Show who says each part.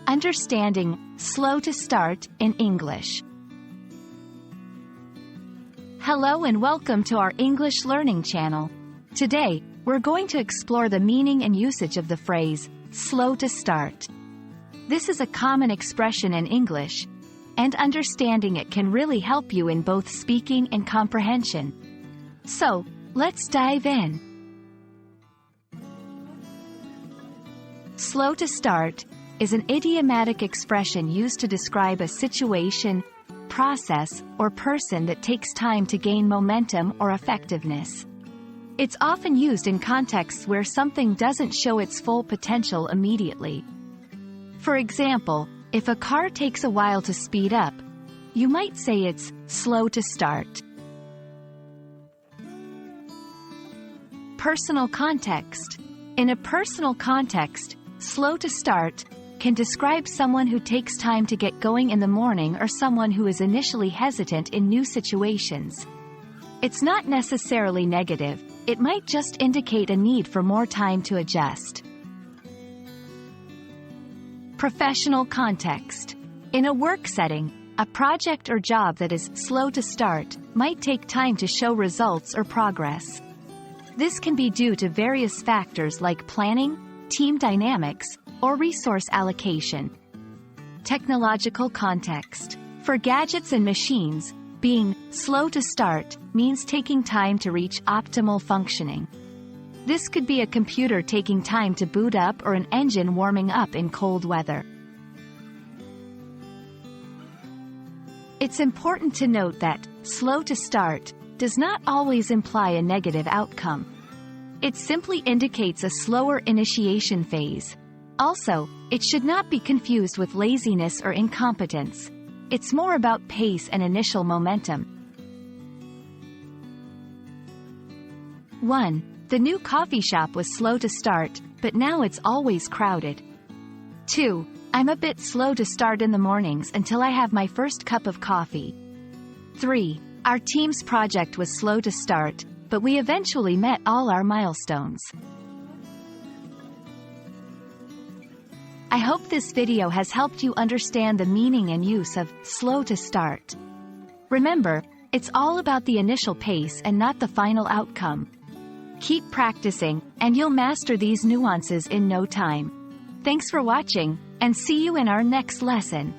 Speaker 1: Understanding slow to start in English. Hello and welcome to our English learning channel. Today, we're going to explore the meaning and usage of the phrase, slow to start. This is a common expression in English, and understanding it can really help you in both speaking and comprehension. So, let's dive in. Slow to start is an idiomatic expression used to describe a situation, process, or person that takes time to gain momentum or effectiveness. It's often used in contexts where something doesn't show its full potential immediately. For example, if a car takes a while to speed up, you might say it's slow to start. Personal context. In a personal context, slow to start can describe someone who takes time to get going in the morning or someone who is initially hesitant in new situations. It's not necessarily negative, it might just indicate a need for more time to adjust. Professional context. In a work setting, a project or job that is slow to start might take time to show results or progress. This can be due to various factors like planning, team dynamics, or resource allocation. Technological context. For gadgets and machines, being slow to start means taking time to reach optimal functioning. This could be a computer taking time to boot up or an engine warming up in cold weather. It's important to note that slow to start does not always imply a negative outcome. It simply indicates a slower initiation phase. Also, it should not be confused with laziness or incompetence. It's more about pace and initial momentum. 1. The new coffee shop was slow to start, but now it's always crowded. 2. I'm a bit slow to start in the mornings until I have my first cup of coffee. 3. Our team's project was slow to start, but we eventually met all our milestones. I hope this video has helped you understand the meaning and use of slow to start. Remember, it's all about the initial pace and not the final outcome. Keep practicing, and you'll master these nuances in no time. Thanks for watching, and see you in our next lesson.